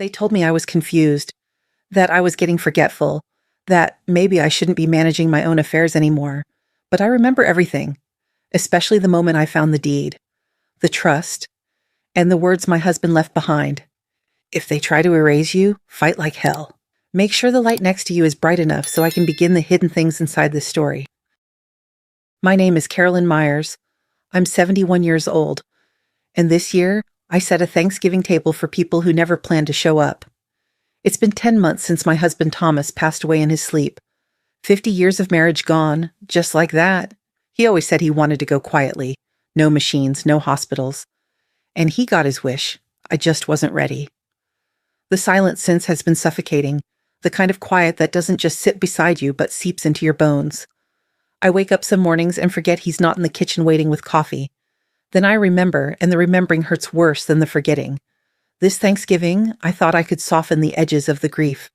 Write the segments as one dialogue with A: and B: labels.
A: They told me I was confused, that I was getting forgetful, that maybe I shouldn't be managing my own affairs anymore. But I remember everything, especially the moment I found the deed, the trust, and the words my husband left behind. If they try to erase you, fight like hell. Make sure the light next to you is bright enough so I can begin the hidden things inside this story. My name is Carolyn Myers. I'm 71 years old, and this year I set a Thanksgiving table for people who never planned to show up. It's been 10 months since my husband Thomas passed away in his sleep. 50 years of marriage gone, just like that. He always said he wanted to go quietly. No machines, no hospitals. And he got his wish. I just wasn't ready. The silence since has been suffocating, the kind of quiet that doesn't just sit beside you but seeps into your bones. I wake up some mornings and forget he's not in the kitchen waiting with coffee. Then I remember, and the remembering hurts worse than the forgetting. This Thanksgiving, I thought I could soften the edges of the grief.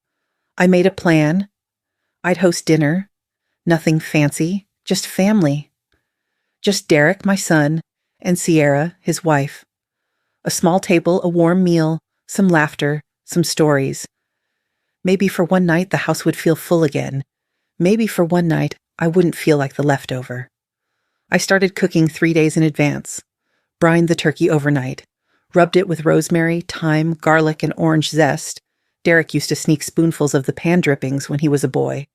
A: I made a plan. I'd host dinner. Nothing fancy, just family. Just Derek, my son, and Sierra, his wife. A small table, a warm meal, some laughter, some stories. Maybe for one night the house would feel full again. Maybe for one night I wouldn't feel like the leftover. I started cooking 3 days in advance. Brined the turkey overnight. Rubbed it with rosemary, thyme, garlic, and orange zest. Derek used to sneak spoonfuls of the pan drippings when he was a boy.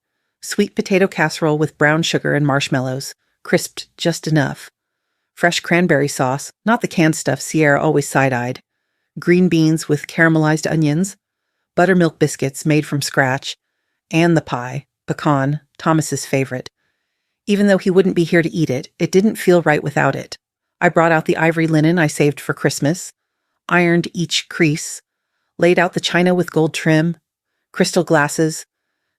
A: Sweet potato casserole with brown sugar and marshmallows, crisped just enough. Fresh cranberry sauce, not the canned stuff Sierra always side-eyed. Green beans with caramelized onions. Buttermilk biscuits made from scratch. And the pie, pecan, Thomas's favorite. Even though he wouldn't be here to eat it, it didn't feel right without it. I brought out the ivory linen I saved for Christmas, ironed each crease, laid out the china with gold trim, crystal glasses,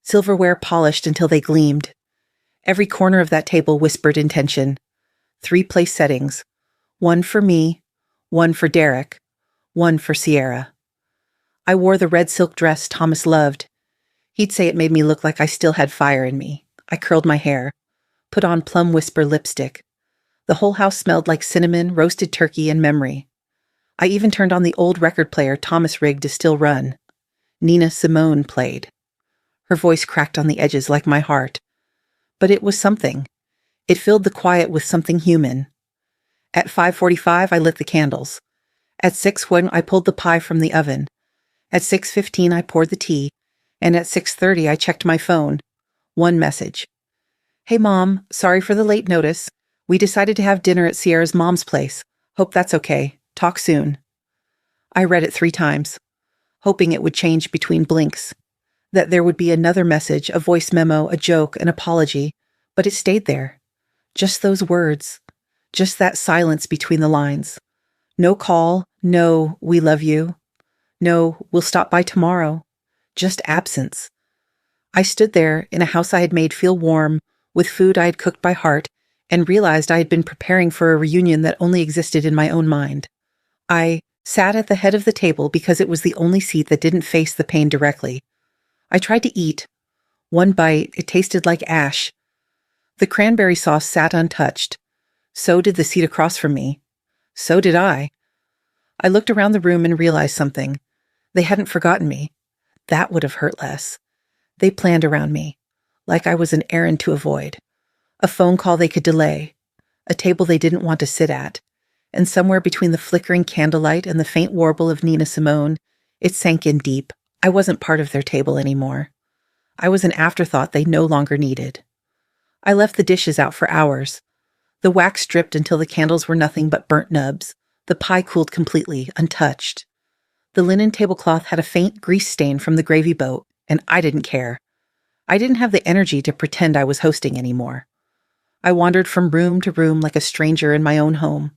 A: silverware polished until they gleamed. Every corner of that table whispered intention. 3 place settings. 1 for me, 1 for Derek, 1 for Sierra. I wore the red silk dress Thomas loved. He'd say it made me look like I still had fire in me. I curled my hair, put on Plum Whisper lipstick. The whole house smelled like cinnamon, roasted turkey, and memory. I even turned on the old record player Thomas rigged to still run. Nina Simone played. Her voice cracked on the edges like my heart. But it was something. It filled the quiet with something human. At 5:45, I lit the candles. At 6, when I pulled the pie from the oven. At 6:15, I poured the tea. And at 6:30, I checked my phone. One message. Hey, Mom, sorry for the late notice. We decided to have dinner at Sierra's mom's place. Hope that's okay. Talk soon. I read it 3 times, hoping it would change between blinks, that there would be another message, a voice memo, a joke, an apology, but it stayed there. Just those words, just that silence between the lines. No call, no, we love you. No, we'll stop by tomorrow. Just absence. I stood there in a house I had made feel warm, with food I had cooked by heart, and realized I had been preparing for a reunion that only existed in my own mind. I sat at the head of the table because it was the only seat that didn't face the pain directly. I tried to eat. One bite, it tasted like ash. The cranberry sauce sat untouched. So did the seat across from me. So did I. I looked around the room and realized something. They hadn't forgotten me. That would have hurt less. They planned around me, like I was an errand to avoid. A phone call they could delay. A table they didn't want to sit at. And somewhere between the flickering candlelight and the faint warble of Nina Simone, it sank in deep. I wasn't part of their table anymore. I was an afterthought they no longer needed. I left the dishes out for hours. The wax dripped until the candles were nothing but burnt nubs. The pie cooled completely, untouched. The linen tablecloth had a faint grease stain from the gravy boat, and I didn't care. I didn't have the energy to pretend I was hosting anymore. I wandered from room to room like a stranger in my own home.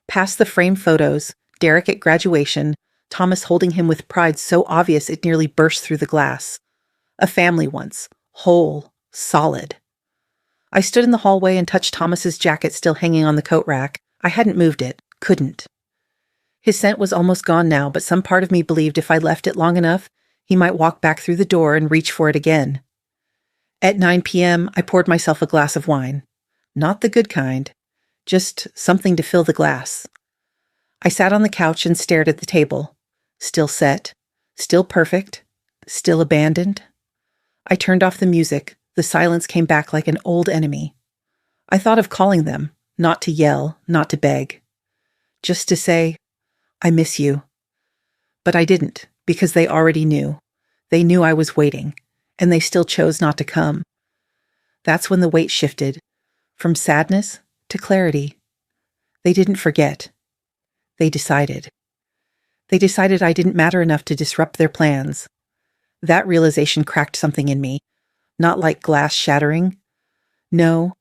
A: Past the framed photos, Derek at graduation, Thomas holding him with pride so obvious it nearly burst through the glass. A family once, whole, solid. I stood in the hallway and touched Thomas's jacket still hanging on the coat rack. I hadn't moved it, couldn't. His scent was almost gone now, but some part of me believed if I left it long enough, he might walk back through the door and reach for it again. At 9 p.m., I poured myself a glass of wine. Not the good kind, just something to fill the glass. I sat on the couch and stared at the table. Still set, Still perfect, still abandoned. I turned off the music. The silence came back like an old enemy. I thought of calling them, not to yell, not to beg, just to say, I miss you. But I didn't, because they already knew. They knew I was waiting, and they still chose not to come. That's when the weight shifted, from sadness to clarity. They didn't forget. They decided. They decided I didn't matter enough to disrupt their plans. That realization cracked something in me, not like glass shattering. No,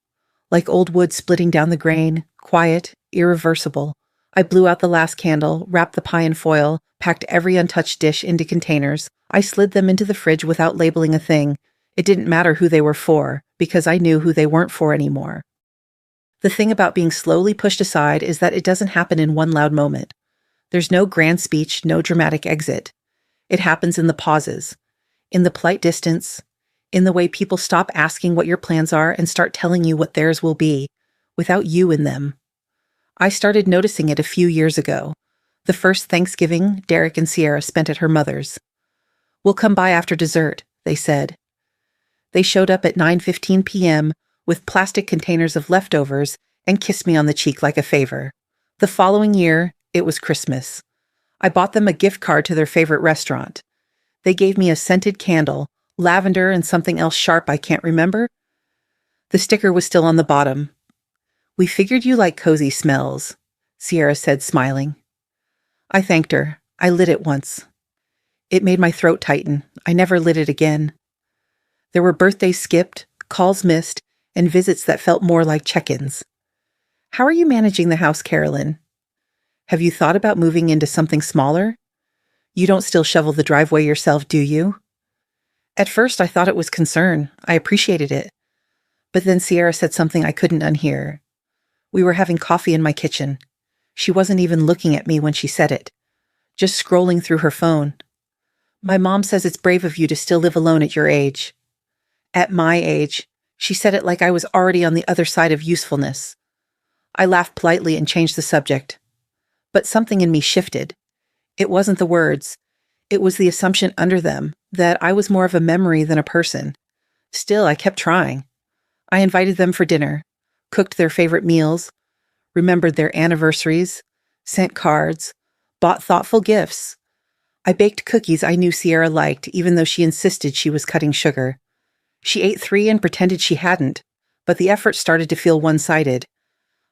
A: like old wood splitting down the grain, quiet, irreversible. I blew out the last candle, wrapped the pie in foil, packed every untouched dish into containers. I slid them into the fridge without labeling a thing. It didn't matter who they were for, because I knew who they weren't for anymore. The thing about being slowly pushed aside is that it doesn't happen in one loud moment. There's no grand speech, no dramatic exit. It happens in the pauses, in the polite distance, in the way people stop asking what your plans are and start telling you what theirs will be, without you in them. I started noticing it a few years ago, the first Thanksgiving Derek and Sierra spent at her mother's. We'll come by after dessert, they said. They showed up at 9:15 p.m. with plastic containers of leftovers and kissed me on the cheek like a favor. The following year, it was Christmas. I bought them a gift card to their favorite restaurant. They gave me a scented candle, lavender and something else sharp I can't remember. The sticker was still on the bottom. We figured you like cozy smells, Sierra said, smiling. I thanked her. I lit it once. It made my throat tighten. I never lit it again. There were birthdays skipped, calls missed, and visits that felt more like check-ins. How are you managing the house, Carolyn? Have you thought about moving into something smaller? You don't still shovel the driveway yourself, do you? At first, I thought it was concern. I appreciated it. But then Sierra said something I couldn't unhear. We were having coffee in my kitchen. She wasn't even looking at me when she said it, just scrolling through her phone. My mom says it's brave of you to still live alone at your age. At my age, she said it like I was already on the other side of usefulness. I laughed politely and changed the subject. But something in me shifted. It wasn't the words. It was the assumption under them that I was more of a memory than a person. Still, I kept trying. I invited them for dinner, cooked their favorite meals, remembered their anniversaries, sent cards, bought thoughtful gifts. I baked cookies I knew Sierra liked, even though she insisted she was cutting sugar. She ate 3 and pretended she hadn't, but the effort started to feel one-sided.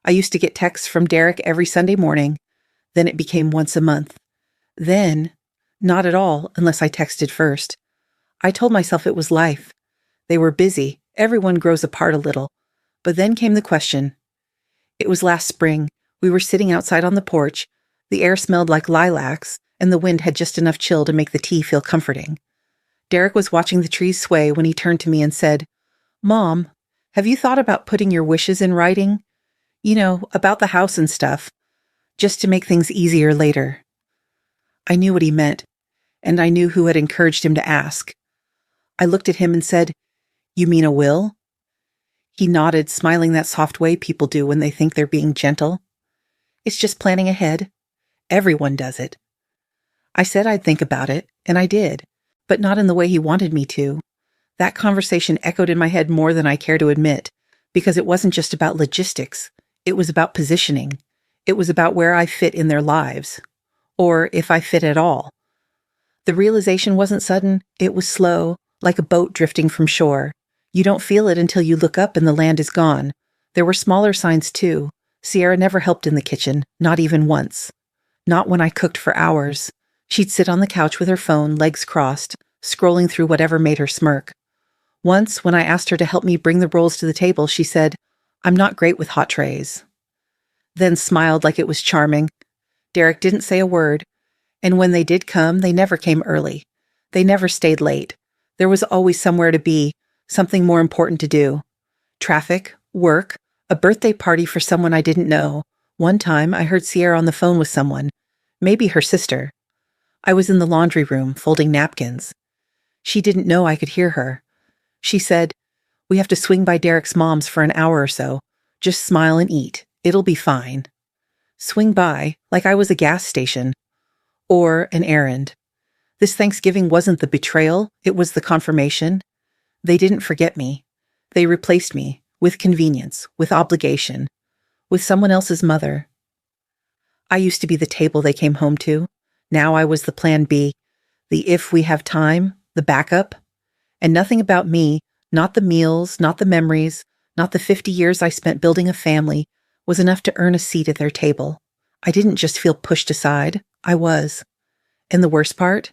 A: I used to get texts from Derek every Sunday morning. Then it became once a month. Then, not at all, unless I texted first. I told myself it was life. They were busy. Everyone grows apart a little. But then came the question. It was last spring. We were sitting outside on the porch. The air smelled like lilacs, and the wind had just enough chill to make the tea feel comforting. Derek was watching the trees sway when he turned to me and said, Mom, have you thought about putting your wishes in writing? You know, about the house and stuff, just to make things easier later. I knew what he meant, and I knew who had encouraged him to ask. I looked at him and said, You mean a will? He nodded, smiling that soft way people do when they think they're being gentle. It's just planning ahead. Everyone does it. I said I'd think about it, and I did, but not in the way he wanted me to. That conversation echoed in my head more than I care to admit, because it wasn't just about logistics. It was about positioning. It was about where I fit in their lives, or if I fit at all. The realization wasn't sudden. It was slow, like a boat drifting from shore. You don't feel it until you look up and the land is gone. There were smaller signs too. Sierra never helped in the kitchen, not even once. Not when I cooked for hours. She'd sit on the couch with her phone, legs crossed, scrolling through whatever made her smirk. Once, when I asked her to help me bring the rolls to the table, she said, I'm not great with hot trays. Then smiled like it was charming. Derek didn't say a word, and when they did come, they never came early. They never stayed late. There was always somewhere to be, something more important to do. Traffic, work, a birthday party for someone I didn't know. One time, I heard Sierra on the phone with someone, maybe her sister. I was in the laundry room, folding napkins. She didn't know I could hear her. She said, We have to swing by Derek's mom's for an hour or so. Just smile and eat. It'll be fine. Swing by, like I was a gas station. Or an errand. This Thanksgiving wasn't the betrayal, it was the confirmation. They didn't forget me. They replaced me, with convenience, with obligation, with someone else's mother. I used to be the table they came home to. Now I was the plan B, the if we have time, the backup. And nothing about me, not the meals, not the memories, not the 50 years I spent building a family, was enough to earn a seat at their table. I didn't just feel pushed aside, I was. And the worst part?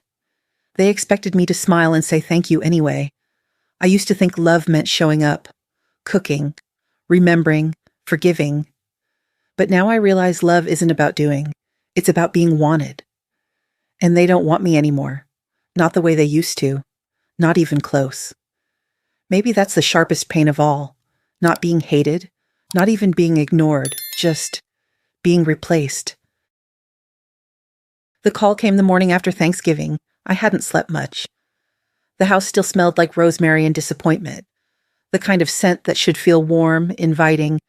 A: They expected me to smile and say thank you anyway. I used to think love meant showing up, cooking, remembering, forgiving. But now I realize love isn't about doing. It's about being wanted. And they don't want me anymore. Not the way they used to. Not even close. Maybe that's the sharpest pain of all. Not being hated, not even being ignored, just being replaced. The call came the morning after Thanksgiving. I hadn't slept much. The house still smelled like rosemary and disappointment, the kind of scent that should feel warm, inviting,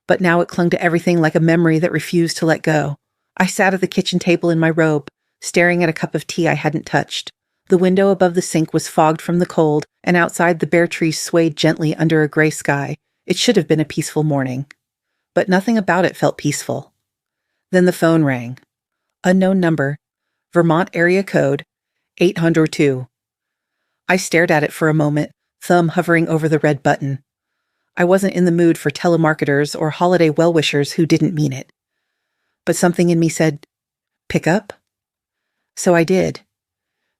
A: but now it clung to everything like a memory that refused to let go. I sat at the kitchen table in my robe, staring at a cup of tea I hadn't touched. The window above the sink was fogged from the cold, and outside the bare trees swayed gently under a gray sky. It should have been a peaceful morning. But nothing about it felt peaceful. Then the phone rang. Unknown number, Vermont area code, 802. I stared at it for a moment, thumb hovering over the red button. I wasn't in the mood for telemarketers or holiday well-wishers who didn't mean it. But something in me said, pick up? So I did.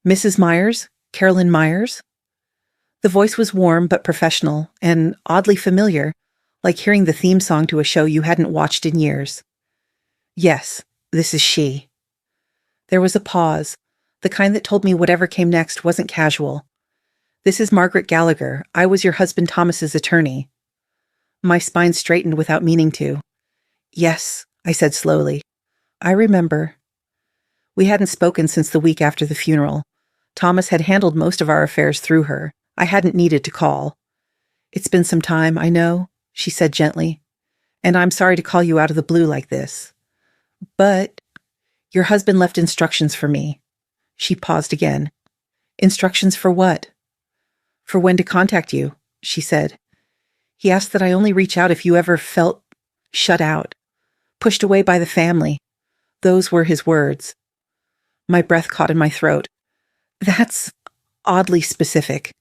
A: Mrs. Myers? Carolyn Myers? The voice was warm but professional and oddly familiar, like hearing the theme song to a show you hadn't watched in years. Yes, this is she. There was a pause, the kind that told me whatever came next wasn't casual. This is Margaret Gallagher. I was your husband Thomas's attorney. My spine straightened without meaning to. Yes, I said slowly. I remember. We hadn't spoken since the week after the funeral. Thomas had handled most of our affairs through her. I hadn't needed to call. It's been some time, I know, she said gently. And I'm sorry to call you out of the blue like this. But your husband left instructions for me. She paused again. Instructions for what? For when to contact you, she said. He asked that I only reach out if you ever felt shut out, pushed away by the family. Those were his words. My breath caught in my throat. That's oddly specific.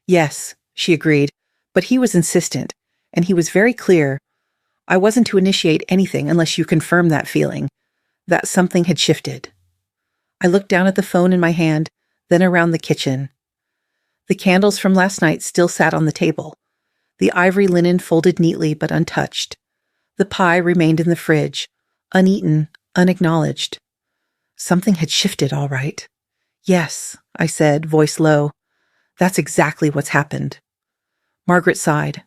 A: Yes, she agreed, but he was insistent, and he was very clear. I wasn't to initiate anything unless you confirmed that feeling, that something had shifted. I looked down at the phone in my hand, then around the kitchen. The candles from last night still sat on the table. The ivory linen folded neatly but untouched. The pie remained in the fridge, uneaten, unacknowledged. Something had shifted, all right. Yes, I said, voice low. That's exactly what's happened. Margaret sighed,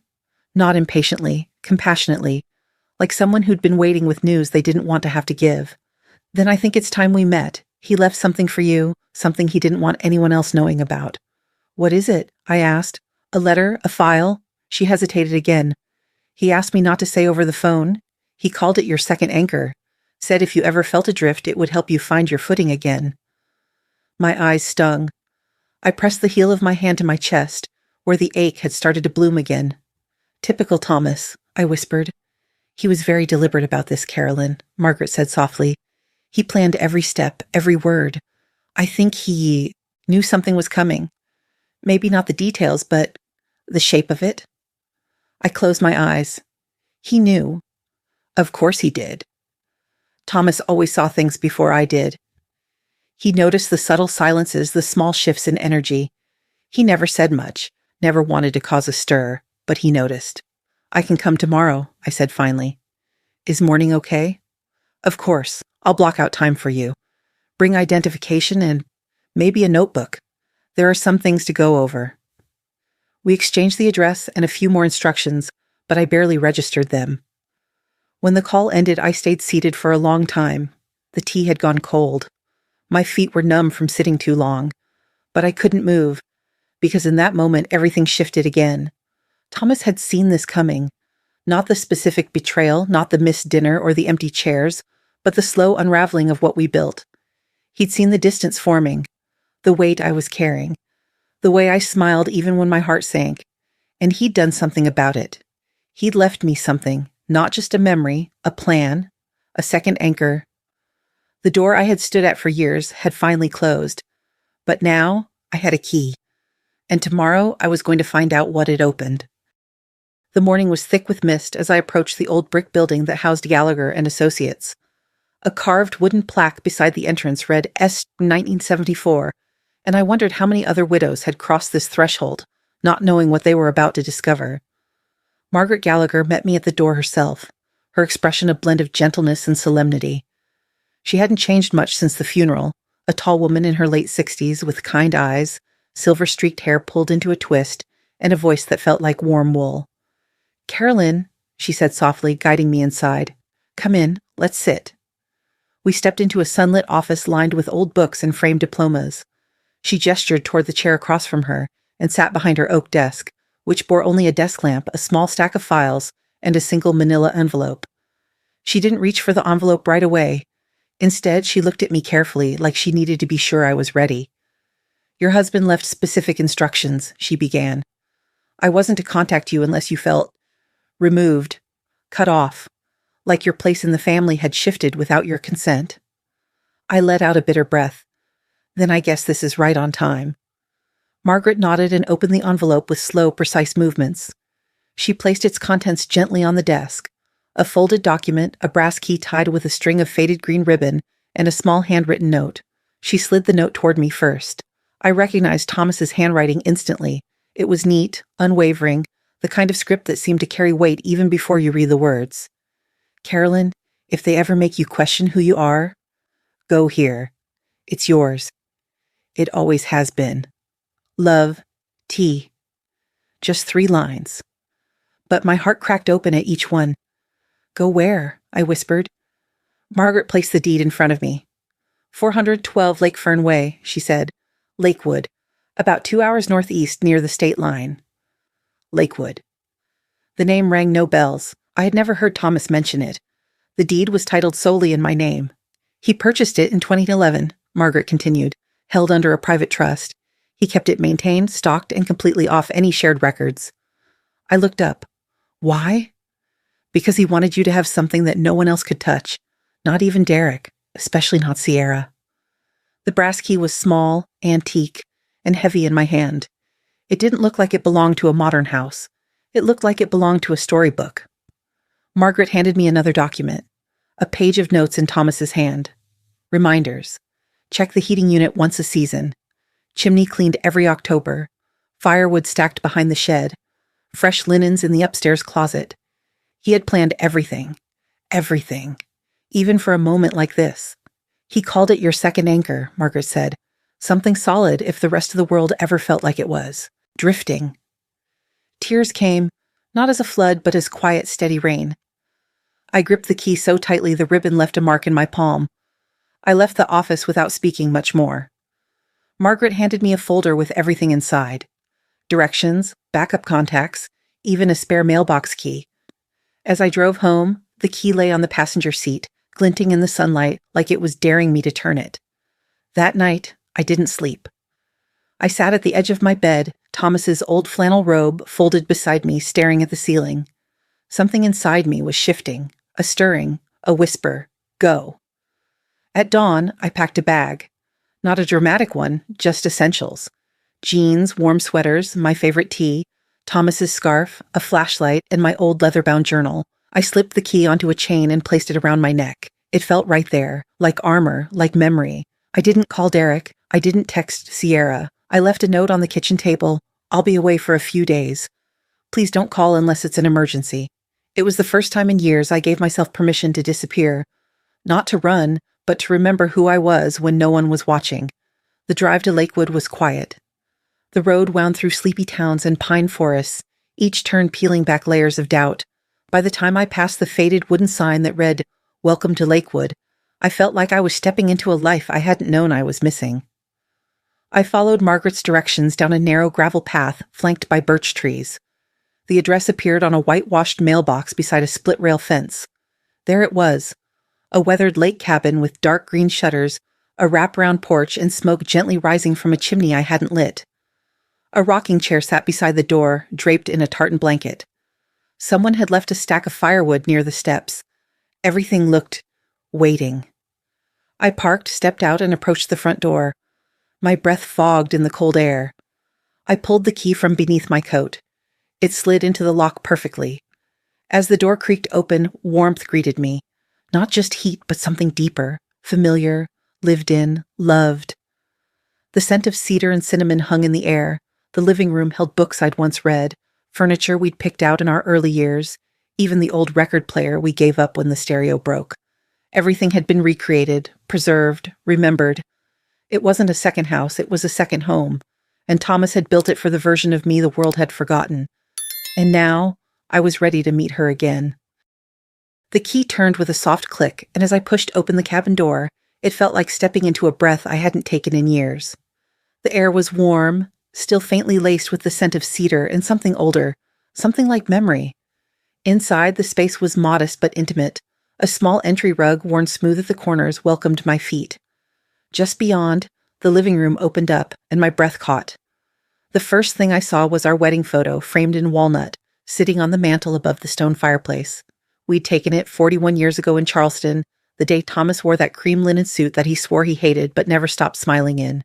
A: not impatiently, compassionately, like someone who'd been waiting with news they didn't want to have to give. Then I think it's time we met. He left something for you, something he didn't want anyone else knowing about. What is it? I asked. A letter? A file? She hesitated again. He asked me not to say over the phone. He called it your second anchor. Said if you ever felt adrift, it would help you find your footing again. My eyes stung. I pressed the heel of my hand to my chest, where the ache had started to bloom again. Typical Thomas, I whispered. He was very deliberate about this, Carolyn, Margaret said softly. He planned every step, every word. I think he knew something was coming. Maybe not the details, but the shape of it. I closed my eyes. He knew. Of course he did. Thomas always saw things before I did. He noticed the subtle silences, the small shifts in energy. He never said much, never wanted to cause a stir, but he noticed. I can come tomorrow, I said finally. Is morning okay? Of course. I'll block out time for you. Bring identification and maybe a notebook. There are some things to go over. We exchanged the address and a few more instructions, but I barely registered them. When the call ended, I stayed seated for a long time. The tea had gone cold. My feet were numb from sitting too long, but I couldn't move, because in that moment everything shifted again. Thomas had seen this coming. Not the specific betrayal, not the missed dinner or the empty chairs, but the slow unraveling of what we built. He'd seen the distance forming, the weight I was carrying, the way I smiled even when my heart sank. And he'd done something about it. He'd left me something, not just a memory, a plan, a second anchor. The door I had stood at for years had finally closed, but now I had a key, and tomorrow I was going to find out what it opened. The morning was thick with mist as I approached the old brick building that housed Gallagher and Associates. A carved wooden plaque beside the entrance read S. 1974, and I wondered how many other widows had crossed this threshold, not knowing what they were about to discover. Margaret Gallagher met me at the door herself, her expression a blend of gentleness and solemnity. She hadn't changed much since the funeral, a tall woman in her late 60s with kind eyes, silver-streaked hair pulled into a twist, and a voice that felt like warm wool. "Carolyn," she said softly, guiding me inside. "Come in, let's sit." We stepped into a sunlit office lined with old books and framed diplomas. She gestured toward the chair across from her and sat behind her oak desk, which bore only a desk lamp, a small stack of files, and a single manila envelope. She didn't reach for the envelope right away. Instead, she looked at me carefully, like she needed to be sure I was ready. "Your husband left specific instructions," she began. "I wasn't to contact you unless you felt removed, cut off, like your place in the family had shifted without your consent." I let out a bitter breath. "Then I guess this is right on time." Margaret nodded and opened the envelope with slow, precise movements. She placed its contents gently on the desk. A folded document, a brass key tied with a string of faded green ribbon, and a small handwritten note. She slid the note toward me first. I recognized Thomas's handwriting instantly. It was neat, unwavering, the kind of script that seemed to carry weight even before you read the words. "Carolyn, if they ever make you question who you are, go here. It's yours. It always has been. Love, T." Just 3 lines. But my heart cracked open at each one. "Go where?" I whispered. Margaret placed the deed in front of me. 412 Lake Fern Way, she said. Lakewood, about 2 hours northeast near the state line. Lakewood. The name rang no bells. I had never heard Thomas mention it. The deed was titled solely in my name. "He purchased it in 2011, Margaret continued, held under a private trust. He kept it maintained, stocked, and completely off any shared records." I looked up. "Why?" "Because he wanted you to have something that no one else could touch. Not even Derek, especially not Sierra." The brass key was small, antique, and heavy in my hand. It didn't look like it belonged to a modern house. It looked like it belonged to a storybook. Margaret handed me another document, a page of notes in Thomas's hand. Reminders. Check the heating unit once a season. Chimney cleaned every October. Firewood stacked behind the shed. Fresh linens in the upstairs closet. He had planned everything. Everything. Even for a moment like this. "He called it your second anchor," Margaret said. "Something solid if the rest of the world ever felt like it was. Drifting." Tears came, not as a flood, but as quiet, steady rain. I gripped the key so tightly the ribbon left a mark in my palm. I left the office without speaking much more. Margaret handed me a folder with everything inside. Directions, backup contacts, even a spare mailbox key. As I drove home, the key lay on the passenger seat, glinting in the sunlight like it was daring me to turn it. That night, I didn't sleep. I sat at the edge of my bed, Thomas's old flannel robe folded beside me, staring at the ceiling. Something inside me was shifting, a stirring, a whisper, "Go." At dawn, I packed a bag. Not a dramatic one, just essentials. Jeans, warm sweaters, my favorite tea, Thomas's scarf, a flashlight, and my old leather-bound journal. I slipped the key onto a chain and placed it around my neck. It felt right there, like armor, like memory. I didn't call Derek. I didn't text Sierra. I left a note on the kitchen table. "I'll be away for a few days. Please don't call unless it's an emergency." It was the first time in years I gave myself permission to disappear. Not to run, but to remember who I was when no one was watching. The drive to Lakewood was quiet. The road wound through sleepy towns and pine forests, each turn peeling back layers of doubt. By the time I passed the faded wooden sign that read, "Welcome to Lakewood," I felt like I was stepping into a life I hadn't known I was missing. I followed Margaret's directions down a narrow gravel path flanked by birch trees. The address appeared on a whitewashed mailbox beside a split-rail fence. There it was, a weathered lake cabin with dark green shutters, a wraparound porch, and smoke gently rising from a chimney I hadn't lit. A rocking chair sat beside the door, draped in a tartan blanket. Someone had left a stack of firewood near the steps. Everything looked waiting. I parked, stepped out, and approached the front door. My breath fogged in the cold air. I pulled the key from beneath my coat. It slid into the lock perfectly. As the door creaked open, warmth greeted me. Not just heat, but something deeper, familiar, lived in, loved. The scent of cedar and cinnamon hung in the air. The living room held books I'd once read, furniture we'd picked out in our early years, even the old record player we gave up when the stereo broke. Everything had been recreated, preserved, remembered. It wasn't a second house, it was a second home, and Thomas had built it for the version of me the world had forgotten. And now, I was ready to meet her again. The key turned with a soft click, and as I pushed open the cabin door, it felt like stepping into a breath I hadn't taken in years. The air was warm, still faintly laced with the scent of cedar and something older, something like memory. Inside, the space was modest but intimate. A small entry rug worn smooth at the corners welcomed my feet. Just beyond, the living room opened up, and my breath caught. The first thing I saw was our wedding photo, framed in walnut, sitting on the mantel above the stone fireplace. We'd taken it 41 years ago in Charleston, the day Thomas wore that cream linen suit that he swore he hated but never stopped smiling in.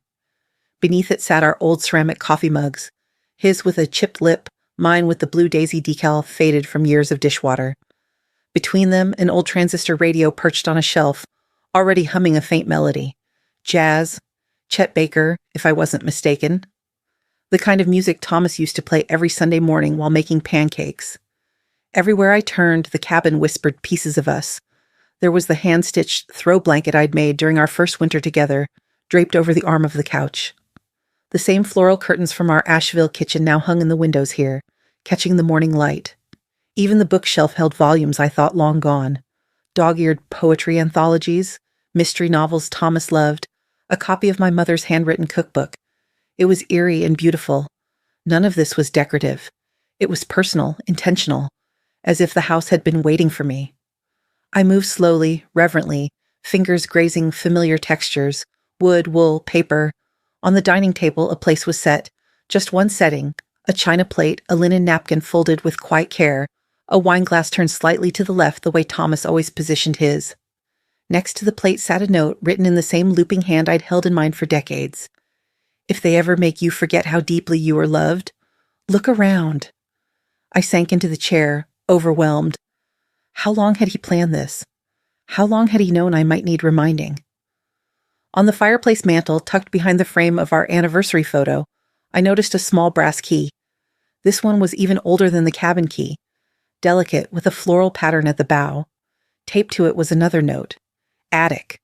A: Beneath it sat our old ceramic coffee mugs, his with a chipped lip, mine with the blue daisy decal faded from years of dishwater. Between them, an old transistor radio perched on a shelf, already humming a faint melody. Jazz, Chet Baker, if I wasn't mistaken. The kind of music Thomas used to play every Sunday morning while making pancakes. Everywhere I turned, the cabin whispered pieces of us. There was the hand-stitched throw blanket I'd made during our first winter together, draped over the arm of the couch. The same floral curtains from our Asheville kitchen now hung in the windows here, catching the morning light. Even the bookshelf held volumes I thought long gone. Dog-eared poetry anthologies, mystery novels Thomas loved, a copy of my mother's handwritten cookbook. It was eerie and beautiful. None of this was decorative. It was personal, intentional, as if the house had been waiting for me. I moved slowly, reverently, fingers grazing familiar textures, wood, wool, paper. On the dining table, a place was set. Just one setting, a china plate, a linen napkin folded with quiet care, a wine glass turned slightly to the left the way Thomas always positioned his. Next to the plate sat a note written in the same looping hand I'd held in mine for decades. If they ever make you forget how deeply you are loved, look around. I sank into the chair, overwhelmed. How long had he planned this? How long had he known I might need reminding? On the fireplace mantel, tucked behind the frame of our anniversary photo, I noticed a small brass key. This one was even older than the cabin key, delicate with a floral pattern at the bow. Taped to it was another note. Attic.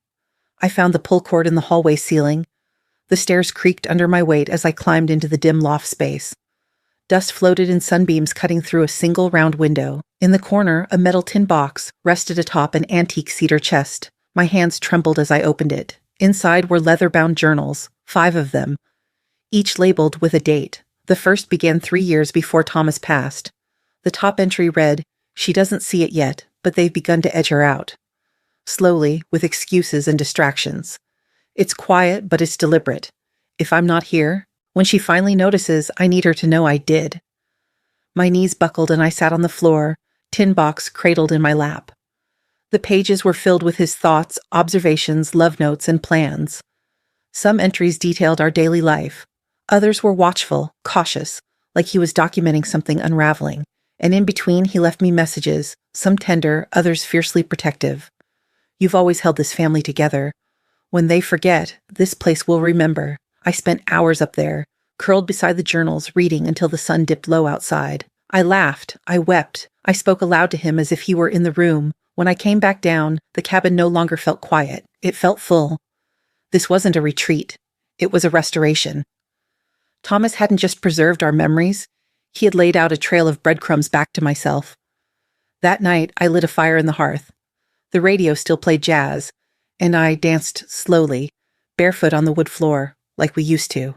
A: I found the pull cord in the hallway ceiling. The stairs creaked under my weight as I climbed into the dim loft space. Dust floated in sunbeams cutting through a single round window. In the corner, a metal tin box rested atop an antique cedar chest. My hands trembled as I opened it. Inside were leather-bound journals, 5 of them, each labeled with a date. The first began 3 years before Thomas passed. The top entry read, "She doesn't see it yet, but they've begun to edge her out." Slowly, with excuses and distractions. It's quiet, but it's deliberate. If I'm not here, when she finally notices, I need her to know I did. My knees buckled and I sat on the floor, tin box cradled in my lap. The pages were filled with his thoughts, observations, love notes, and plans. Some entries detailed our daily life. Others were watchful, cautious, like he was documenting something unraveling. And in between, he left me messages, some tender, others fiercely protective. You've always held this family together. When they forget, this place will remember. I spent hours up there, curled beside the journals, reading until the sun dipped low outside. I laughed, I wept, I spoke aloud to him as if he were in the room. When I came back down, the cabin no longer felt quiet. It felt full. This wasn't a retreat. It was a restoration. Thomas hadn't just preserved our memories. He had laid out a trail of breadcrumbs back to myself. That night, I lit a fire in the hearth. The radio still played jazz, and I danced slowly, barefoot on the wood floor, like we used to.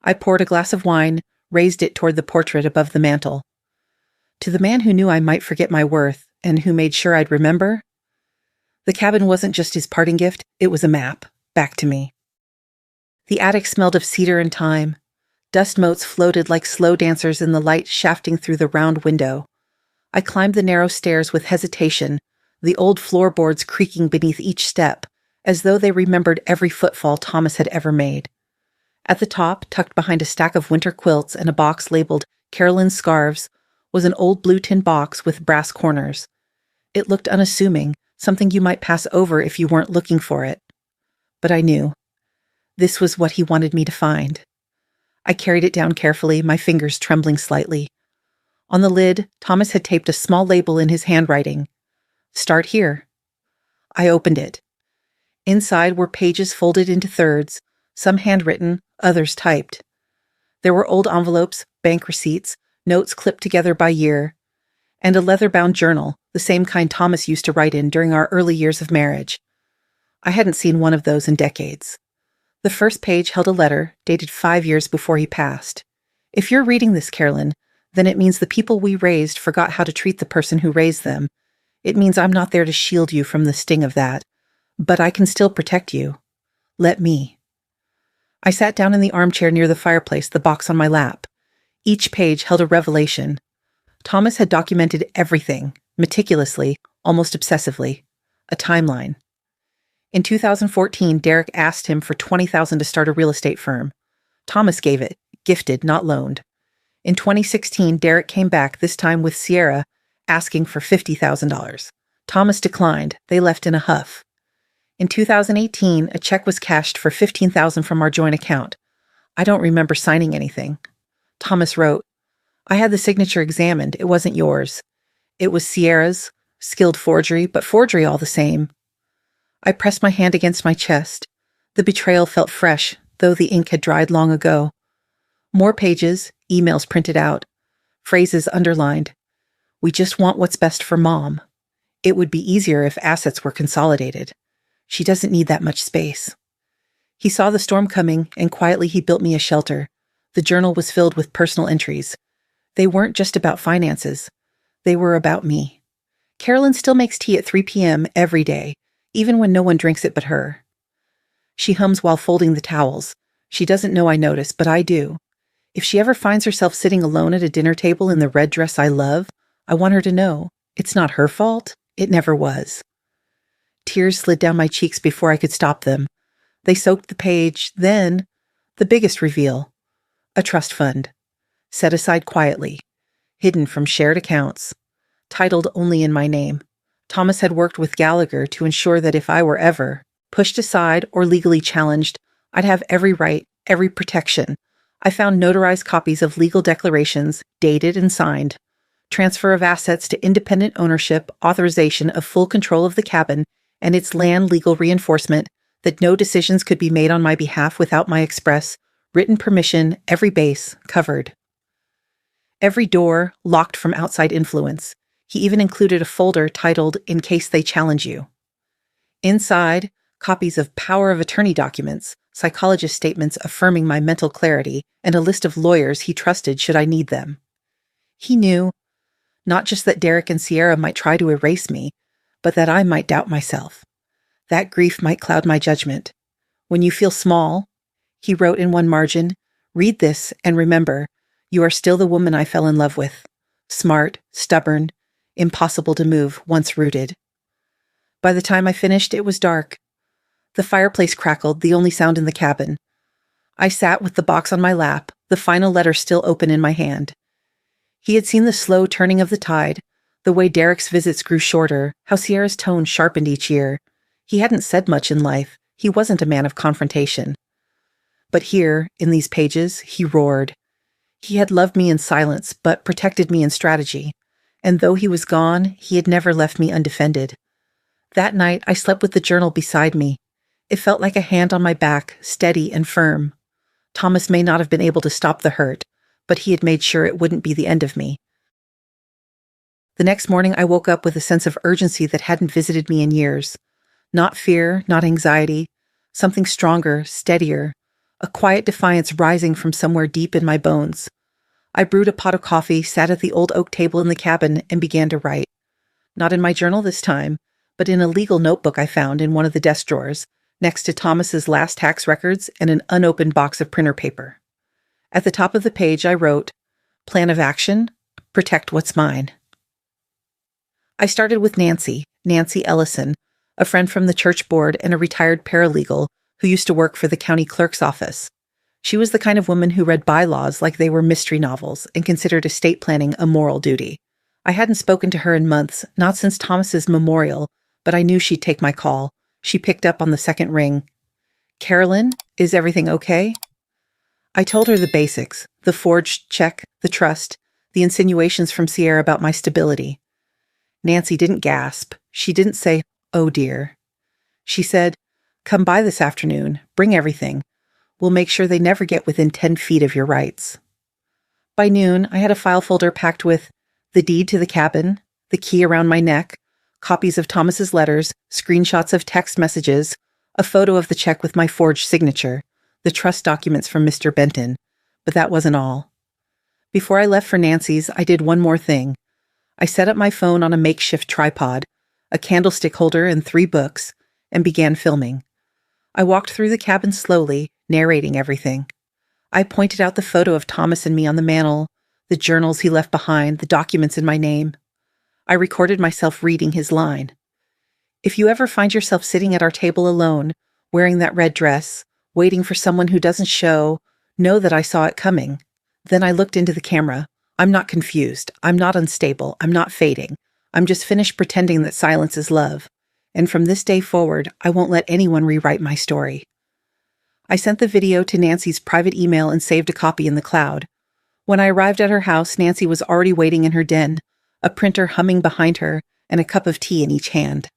A: I poured a glass of wine, raised it toward the portrait above the mantel. To the man who knew I might forget my worth, and who made sure I'd remember, the cabin wasn't just his parting gift, it was a map back to me. The attic smelled of cedar and thyme. Dust motes floated like slow dancers in the light shafting through the round window. I climbed the narrow stairs with hesitation, the old floorboards creaking beneath each step, as though they remembered every footfall Thomas had ever made. At the top, tucked behind a stack of winter quilts and a box labeled Carolyn's Scarves, was an old blue tin box with brass corners. It looked unassuming, something you might pass over if you weren't looking for it. But I knew. This was what he wanted me to find. I carried it down carefully, my fingers trembling slightly. On the lid, Thomas had taped a small label in his handwriting. "Start here." I opened it. Inside were pages folded into thirds, some handwritten, others typed. There were old envelopes, bank receipts, notes clipped together by year, and a leather-bound journal, the same kind Thomas used to write in during our early years of marriage. I hadn't seen one of those in decades. The first page held a letter, dated 5 years before he passed. If you're reading this, Carolyn, then it means the people we raised forgot how to treat the person who raised them. It means I'm not there to shield you from the sting of that, but I can still protect you. Let me. I sat down in the armchair near the fireplace, the box on my lap. Each page held a revelation. Thomas had documented everything, meticulously, almost obsessively. A timeline. In 2014, Derek asked him for $20,000 to start a real estate firm. Thomas gave it, gifted, not loaned. In 2016, Derek came back, this time with Sierra, asking for $50,000. Thomas declined. They left in a huff. In 2018, a check was cashed for $15,000 from our joint account. I don't remember signing anything. Thomas wrote, "I had the signature examined. It wasn't yours. It was Sierra's, skilled forgery, but forgery all the same." I pressed my hand against my chest. The betrayal felt fresh, though the ink had dried long ago. More pages, emails printed out, phrases underlined. "We just want what's best for Mom. It would be easier if assets were consolidated. She doesn't need that much space." He saw the storm coming, and quietly he built me a shelter. The journal was filled with personal entries. They weren't just about finances. They were about me. Carolyn still makes tea at 3 p.m. every day, even when no one drinks it but her. She hums while folding the towels. She doesn't know I notice, but I do. If she ever finds herself sitting alone at a dinner table in the red dress I love, I want her to know it's not her fault. It never was. Tears slid down my cheeks before I could stop them. They soaked the page, then the biggest reveal. A trust fund. Set aside quietly. Hidden from shared accounts. Titled only in my name. Thomas had worked with Gallagher to ensure that if I were ever pushed aside or legally challenged, I'd have every right, every protection. I found notarized copies of legal declarations, dated and signed. Transfer of assets to independent ownership, authorization of full control of the cabin, and its land legal reinforcement that no decisions could be made on my behalf without my express, written permission, every base covered. Every door locked from outside influence. He even included a folder titled "In Case They Challenge You." Inside, copies of power of attorney documents, psychologist statements affirming my mental clarity, and a list of lawyers he trusted should I need them. He knew, not just that Derek and Sierra might try to erase me, but that I might doubt myself. That grief might cloud my judgment. "When you feel small," he wrote in one margin, "read this and remember, you are still the woman I fell in love with. Smart, stubborn, impossible to move once rooted." By the time I finished, it was dark. The fireplace crackled, the only sound in the cabin. I sat with the box on my lap, the final letter still open in my hand. He had seen the slow turning of the tide, the way Derek's visits grew shorter, how Sierra's tone sharpened each year. He hadn't said much in life. He wasn't a man of confrontation. But here, in these pages, he roared. He had loved me in silence, but protected me in strategy. And though he was gone, he had never left me undefended. That night, I slept with the journal beside me. It felt like a hand on my back, steady and firm. Thomas may not have been able to stop the hurt, but he had made sure it wouldn't be the end of me. The next morning, I woke up with a sense of urgency that hadn't visited me in years. Not fear, not anxiety, something stronger, steadier, a quiet defiance rising from somewhere deep in my bones. I brewed a pot of coffee, sat at the old oak table in the cabin, and began to write. Not in my journal this time, but in a legal notebook I found in one of the desk drawers, next to Thomas's last tax records and an unopened box of printer paper. At the top of the page, I wrote, "Plan of action, protect what's mine." I started with Nancy Ellison, a friend from the church board and a retired paralegal who used to work for the county clerk's office. She was the kind of woman who read bylaws like they were mystery novels and considered estate planning a moral duty. I hadn't spoken to her in months, not since Thomas's memorial, but I knew she'd take my call. She picked up on the second ring. "Carolyn, is everything okay?" I told her the basics, the forged check, the trust, the insinuations from Sierra about my stability. Nancy didn't gasp. She didn't say, "Oh dear." She said, "Come by this afternoon. Bring everything. We'll make sure they never get within 10 feet of your rights." By noon, I had a file folder packed with the deed to the cabin, the key around my neck, copies of Thomas's letters, screenshots of text messages, a photo of the check with my forged signature, the trust documents from Mr. Benton. But that wasn't all. Before I left for Nancy's, I did one more thing. I set up my phone on a makeshift tripod, a candlestick holder and 3 books, and began filming. I walked through the cabin slowly, narrating everything. I pointed out the photo of Thomas and me on the mantel, the journals he left behind, the documents in my name. I recorded myself reading his line. "If you ever find yourself sitting at our table alone, wearing that red dress, waiting for someone who doesn't show, know that I saw it coming." Then I looked into the camera. "I'm not confused. I'm not unstable. I'm not fading. I'm just finished pretending that silence is love. And from this day forward, I won't let anyone rewrite my story." I sent the video to Nancy's private email and saved a copy in the cloud. When I arrived at her house, Nancy was already waiting in her den, a printer humming behind her and a cup of tea in each hand.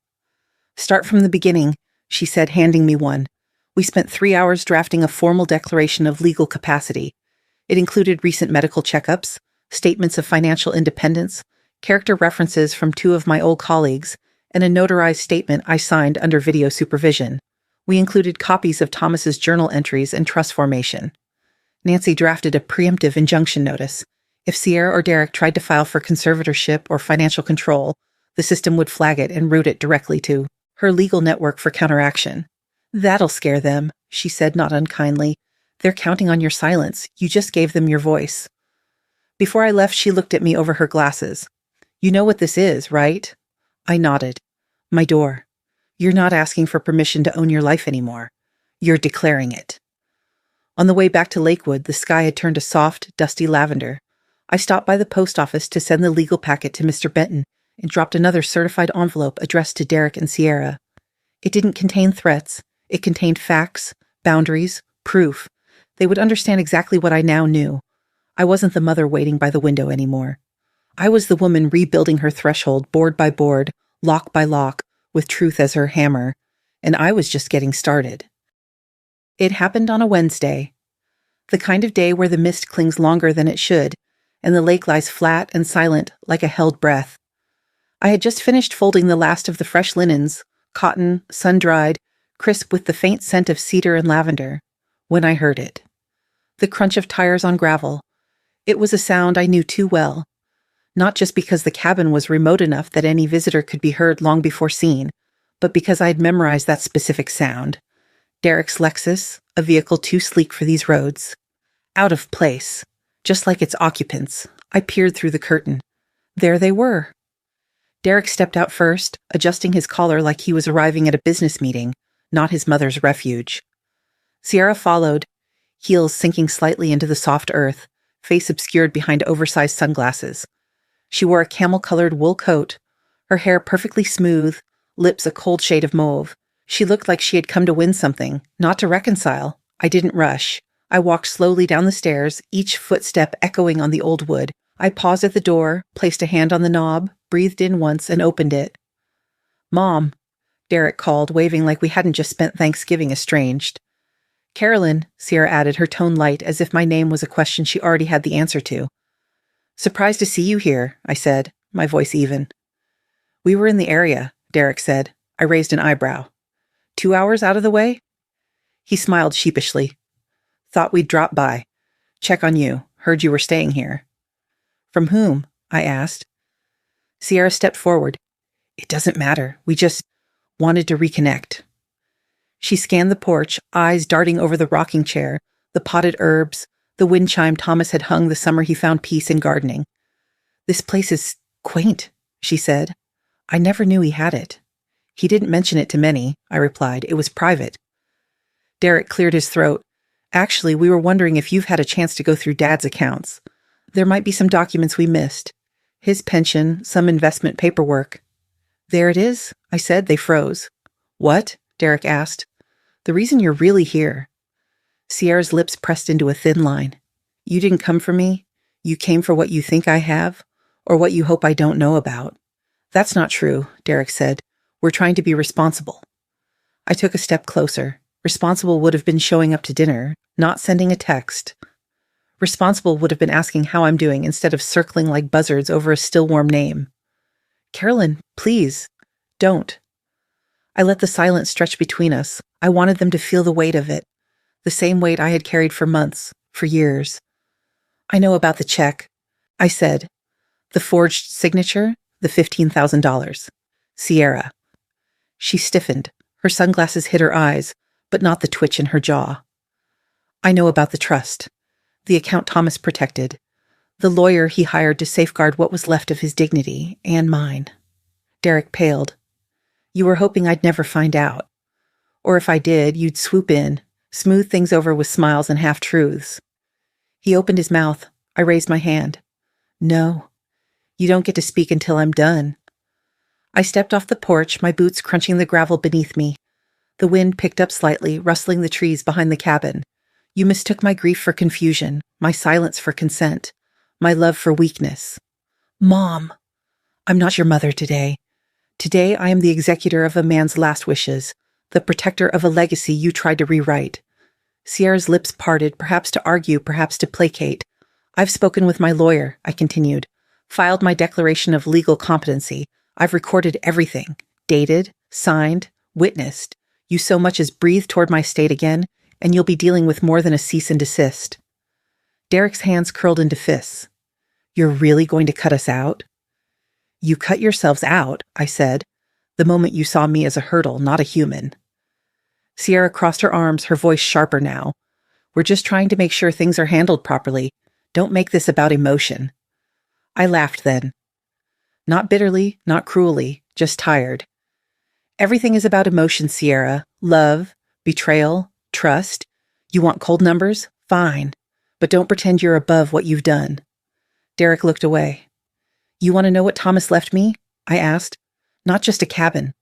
A: "Start from the beginning," she said, handing me one. We spent 3 hours drafting a formal declaration of legal capacity. It included recent medical checkups, statements of financial independence, character references from 2 of my old colleagues, and a notarized statement I signed under video supervision. We included copies of Thomas's journal entries and trust formation. Nancy drafted a preemptive injunction notice. If Sierra or Derek tried to file for conservatorship or financial control, the system would flag it and route it directly to her legal network for counteraction. "That'll scare them," she said not unkindly. "They're counting on your silence. You just gave them your voice." Before I left, she looked at me over her glasses. "You know what this is, right?" I nodded. "My door. You're not asking for permission to own your life anymore. You're declaring it." On the way back to Lakewood, the sky had turned a soft, dusty lavender. I stopped by the post office to send the legal packet to Mr. Benton and dropped another certified envelope addressed to Derek and Sierra. It didn't contain threats. It contained facts, boundaries, proof. They would understand exactly what I now knew. I wasn't the mother waiting by the window anymore. I was the woman rebuilding her threshold board by board, lock by lock, with truth as her hammer, and I was just getting started. It happened on a Wednesday, the kind of day where the mist clings longer than it should, and the lake lies flat and silent like a held breath. I had just finished folding the last of the fresh linens, cotton, sun-dried, crisp with the faint scent of cedar and lavender, when I heard it. The crunch of tires on gravel. It was a sound I knew too well. Not just because the cabin was remote enough that any visitor could be heard long before seen, but because I had memorized that specific sound. Derek's Lexus, a vehicle too sleek for these roads. Out of place. Just like its occupants. I peered through the curtain. There they were. Derek stepped out first, adjusting his collar like he was arriving at a business meeting, not his mother's refuge. Sierra followed, heels sinking slightly into the soft earth, face obscured behind oversized sunglasses. She wore a camel-colored wool coat, her hair perfectly smooth, lips a cold shade of mauve. She looked like she had come to win something, not to reconcile. I didn't rush. I walked slowly down the stairs, each footstep echoing on the old wood. I paused at the door, placed a hand on the knob, breathed in once, and opened it. "Mom," Derek called, waving like we hadn't just spent Thanksgiving estranged. "Carolyn," Sierra added, her tone light, as if my name was a question she already had the answer to. "Surprised to see you here," I said, my voice even. "We were in the area," Derek said. I raised an eyebrow. 2 hours out of the way?" He smiled sheepishly. "Thought we'd drop by. Check on you. Heard you were staying here." "From whom?" I asked. Sierra stepped forward. "It doesn't matter. We just wanted to reconnect." She scanned the porch, eyes darting over the rocking chair, the potted herbs, the wind chime Thomas had hung the summer he found peace in gardening. "This place is quaint," she said. "I never knew he had it." "He didn't mention it to many," I replied. "It was private." Derek cleared his throat. "Actually, we were wondering if you've had a chance to go through Dad's accounts. There might be some documents we missed. His pension, some investment paperwork." "There it is," I said. They froze. "What?" Derek asked. "The reason you're really here." Sierra's lips pressed into a thin line. "You didn't come for me. You came for what you think I have, or what you hope I don't know about." "That's not true," Derek said. "We're trying to be responsible." I took a step closer. Responsible would have been showing up to dinner, not sending a text. Responsible would have been asking how I'm doing instead of circling like buzzards over a still warm name. "Carolyn, please, don't." I let the silence stretch between us. I wanted them to feel the weight of it, the same weight I had carried for months, for years. "I know about the check," I said. "The forged signature, the $15,000. Sierra." She stiffened. Her sunglasses hid her eyes, but not the twitch in her jaw. "I know about the trust, the account Thomas protected, the lawyer he hired to safeguard what was left of his dignity and mine." Derek paled. "You were hoping I'd never find out. Or if I did, you'd swoop in, smooth things over with smiles and half-truths." He opened his mouth. I raised my hand. "No, you don't get to speak until I'm done." I stepped off the porch, my boots crunching the gravel beneath me. The wind picked up slightly, rustling the trees behind the cabin. "You mistook my grief for confusion, my silence for consent, my love for weakness." "Mom, I'm not your mother today. Today I am the executor of a man's last wishes, the protector of a legacy you tried to rewrite." Sierra's lips parted, perhaps to argue, perhaps to placate. "I've spoken with my lawyer," I continued, "filed my declaration of legal competency. I've recorded everything, dated, signed, witnessed. You so much as breathe toward my state again, and you'll be dealing with more than a cease and desist." Derek's hands curled into fists. "You're really going to cut us out?" "You cut yourselves out," I said, "the moment you saw me as a hurdle, not a human." Sierra crossed her arms, her voice sharper now. "We're just trying to make sure things are handled properly. Don't make this about emotion." I laughed then. Not bitterly, not cruelly, just tired. "Everything is about emotion, Sierra. Love, betrayal, trust. You want cold numbers? Fine. But don't pretend you're above what you've done." Derek looked away. "You want to know what Thomas left me?" I asked. "Not just a cabin.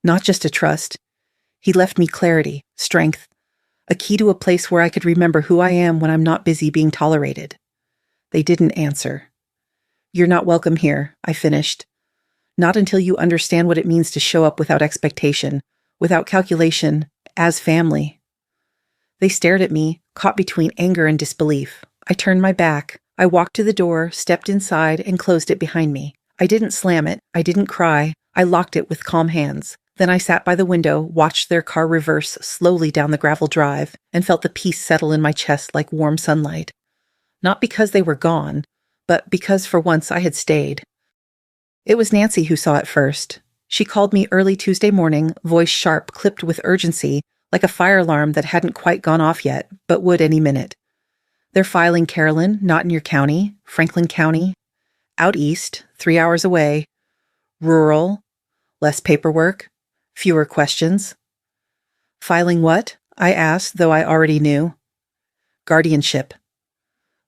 A: Not just a trust. He left me clarity, strength, a key to a place where I could remember who I am when I'm not busy being tolerated." They didn't answer. "You're not welcome here," I finished. "Not until you understand what it means to show up without expectation, without calculation, as family." They stared at me, caught between anger and disbelief. I turned my back. I walked to the door, stepped inside, and closed it behind me. I didn't slam it. I didn't cry. I locked it with calm hands. Then I sat by the window, watched their car reverse slowly down the gravel drive, and felt the peace settle in my chest like warm sunlight. Not because they were gone, but because for once I had stayed. It was Nancy who saw it first. She called me early Tuesday morning, voice sharp, clipped with urgency, like a fire alarm that hadn't quite gone off yet, but would any minute. "They're filing, Carolyn, not in your county, Franklin County. Out east, 3 hours away. Rural. Less paperwork. Fewer questions." "Filing what?" I asked, though I already knew. "Guardianship."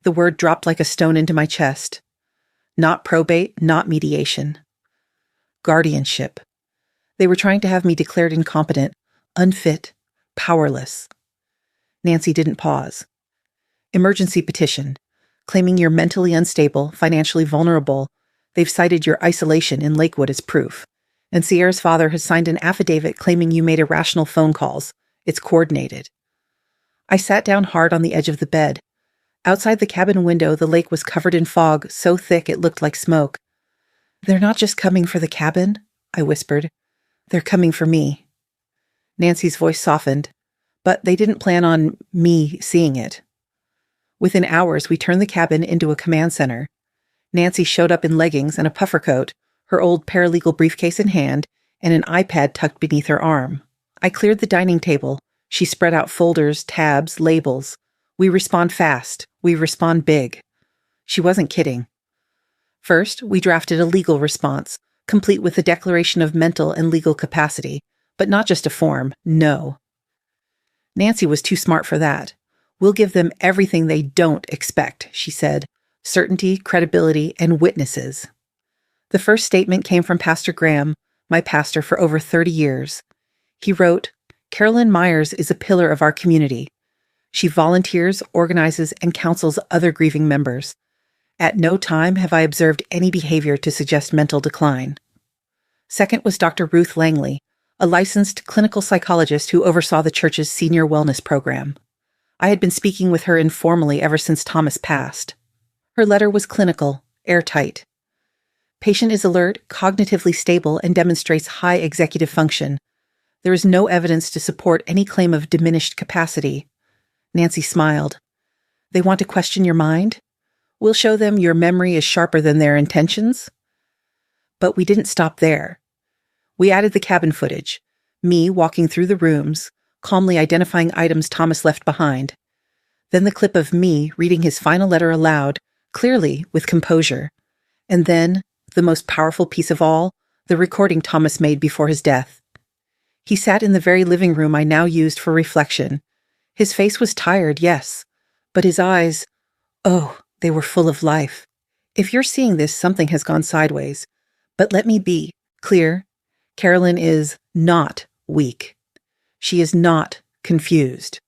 A: The word dropped like a stone into my chest. Not probate, not mediation. Guardianship. They were trying to have me declared incompetent, unfit, powerless. Nancy didn't pause. "Emergency petition. Claiming you're mentally unstable, financially vulnerable. They've cited your isolation in Lakewood as proof. And Sierra's father has signed an affidavit claiming you made irrational phone calls. It's coordinated." I sat down hard on the edge of the bed. Outside the cabin window, the lake was covered in fog, so thick it looked like smoke. "They're not just coming for the cabin," I whispered. "They're coming for me." Nancy's voice softened, but they didn't plan on me seeing it. Within hours, we turned the cabin into a command center. Nancy showed up in leggings and a puffer coat, her old paralegal briefcase in hand, and an iPad tucked beneath her arm. I cleared the dining table. She spread out folders, tabs, labels. We respond fast. We respond big. She wasn't kidding. First, we drafted a legal response, complete with a declaration of mental and legal capacity, but not just a form, no. Nancy was too smart for that. We'll give them everything they don't expect, she said. Certainty, credibility, and witnesses. The first statement came from Pastor Graham, my pastor for over 30 years. He wrote, "Carolyn Myers is a pillar of our community. She volunteers, organizes, and counsels other grieving members. At no time have I observed any behavior to suggest mental decline." Second was Dr. Ruth Langley, a licensed clinical psychologist who oversaw the church's senior wellness program. I had been speaking with her informally ever since Thomas passed. Her letter was clinical, airtight. Patient is alert, cognitively stable, and demonstrates high executive function. There is no evidence to support any claim of diminished capacity. Nancy smiled. They want to question your mind? We'll show them your memory is sharper than their intentions. But we didn't stop there. We added the cabin footage, me walking through the rooms, calmly identifying items Thomas left behind. Then the clip of me reading his final letter aloud, clearly with composure. And then, the most powerful piece of all, the recording Thomas made before his death. He sat in the very living room I now used for reflection. His face was tired, yes, but his eyes, oh, they were full of life. If you're seeing this, something has gone sideways. But let me be clear. Carolyn is not weak. She is not confused.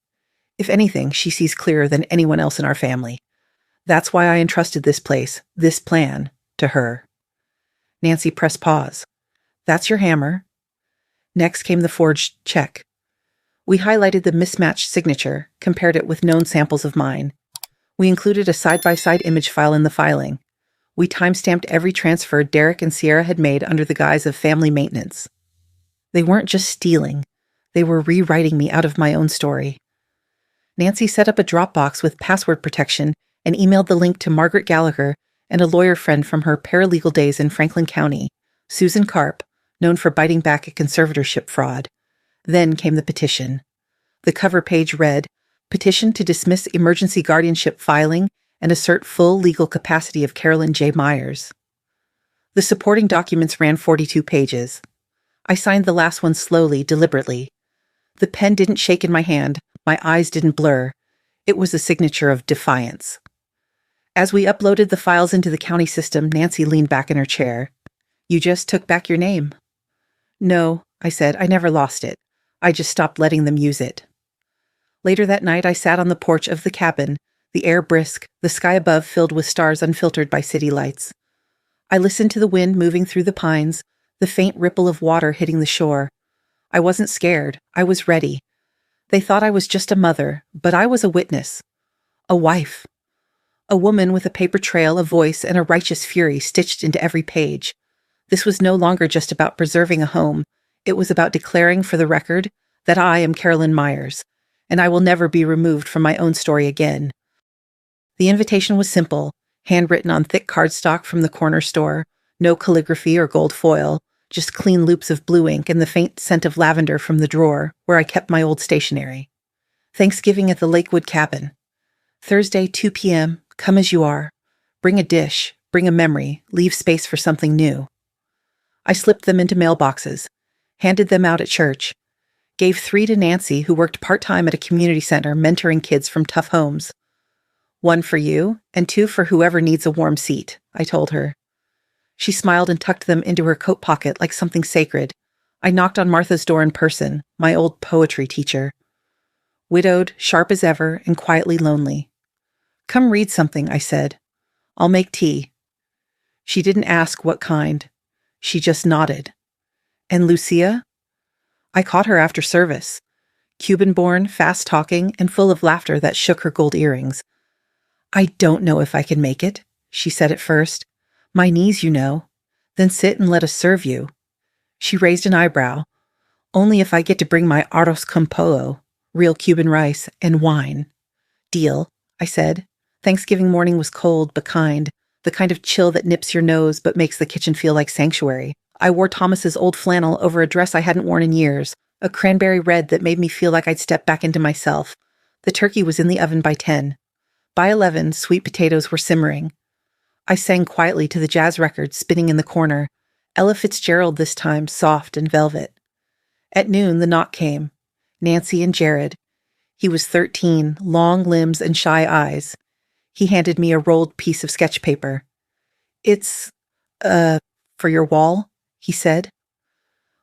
A: If anything, she sees clearer than anyone else in our family. That's why I entrusted this place, this plan, to her. Nancy pressed pause. That's your hammer. Next came the forged check. We highlighted the mismatched signature, compared it with known samples of mine. We included a side-by-side image file in the filing. We timestamped every transfer Derek and Sierra had made under the guise of family maintenance. They weren't just stealing. They were rewriting me out of my own story. Nancy set up a Dropbox with password protection and emailed the link to Margaret Gallagher and a lawyer friend from her paralegal days in Franklin County, Susan Karp, known for biting back a conservatorship fraud. Then came the petition. The cover page read, "Petition to dismiss emergency guardianship filing and assert full legal capacity of Carolyn J. Myers." The supporting documents ran 42 pages. I signed the last one slowly, deliberately. The pen didn't shake in my hand, my eyes didn't blur. It was a signature of defiance. As we uploaded the files into the county system, Nancy leaned back in her chair. "You just took back your name." "No," I said, "I never lost it. I just stopped letting them use it." Later that night, I sat on the porch of the cabin, the air brisk, the sky above filled with stars unfiltered by city lights. I listened to the wind moving through the pines, the faint ripple of water hitting the shore. I wasn't scared. I was ready. They thought I was just a mother, but I was a witness. A wife. A woman with a paper trail, a voice, and a righteous fury stitched into every page. This was no longer just about preserving a home. It was about declaring for the record that I am Carolyn Myers, and I will never be removed from my own story again. The invitation was simple, handwritten on thick cardstock from the corner store, no calligraphy or gold foil, just clean loops of blue ink and the faint scent of lavender from the drawer where I kept my old stationery. Thanksgiving at the Lakewood cabin. Thursday, 2 p.m., come as you are. Bring a dish, bring a memory, leave space for something new. I slipped them into mailboxes, handed them out at church, gave 3 to Nancy, who worked part-time at a community center mentoring kids from tough homes. 1 for you, and 2 for whoever needs a warm seat, I told her. She smiled and tucked them into her coat pocket like something sacred. I knocked on Martha's door in person, my old poetry teacher. Widowed, sharp as ever, and quietly lonely. "Come read something," I said. "I'll make tea." She didn't ask what kind. She just nodded. "And Lucia?" I caught her after service. Cuban-born, fast-talking, and full of laughter that shook her gold earrings. "I don't know if I can make it," she said at first. "My knees, you know. Then sit and let us serve you." She raised an eyebrow. "Only if I get to bring my arroz con pollo, real Cuban rice, and wine." "Deal," I said. Thanksgiving morning was cold but kind, the kind of chill that nips your nose but makes the kitchen feel like sanctuary. I wore Thomas's old flannel over a dress I hadn't worn in years, a cranberry red that made me feel like I'd stepped back into myself. The turkey was in the oven by 10. By 11, sweet potatoes were simmering. I sang quietly to the jazz record spinning in the corner, Ella Fitzgerald this time, soft and velvet. At noon, the knock came. Nancy and Jared. He was 13, long limbs and shy eyes. He handed me a rolled piece of sketch paper. "It's, for your wall," he said.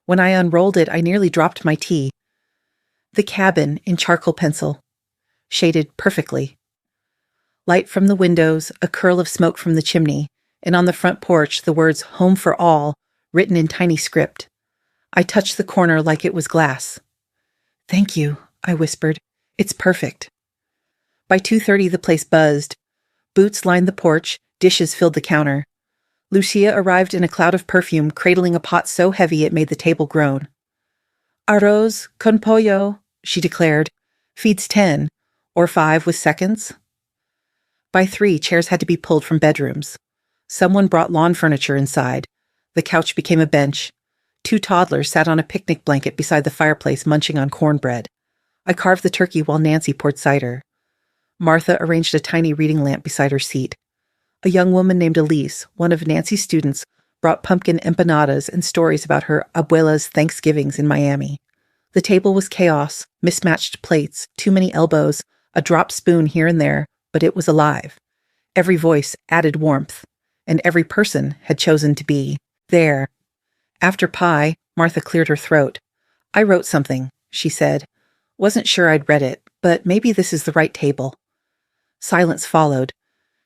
A: When I unrolled it, I nearly dropped my tea. The cabin in charcoal pencil. Shaded perfectly. Light from the windows, a curl of smoke from the chimney, and on the front porch the words "Home for All" written in tiny script. I touched the corner like it was glass. "Thank you," I whispered. "It's perfect." By 2:30 the place buzzed. Boots lined the porch, dishes filled the counter. Lucia arrived in a cloud of perfume, cradling a pot so heavy it made the table groan. "Arroz con pollo," she declared. "Feeds 10, or 5 with seconds." By 3, chairs had to be pulled from bedrooms. Someone brought lawn furniture inside. The couch became a bench. 2 toddlers sat on a picnic blanket beside the fireplace munching on cornbread. I carved the turkey while Nancy poured cider. Martha arranged a tiny reading lamp beside her seat. A young woman named Elise, one of Nancy's students, brought pumpkin empanadas and stories about her abuela's Thanksgivings in Miami. The table was chaos, mismatched plates, too many elbows, a dropped spoon here and there, but it was alive. Every voice added warmth, and every person had chosen to be there. After pie, Martha cleared her throat. "I wrote something," she said. "Wasn't sure I'd read it, but maybe this is the right table." Silence followed.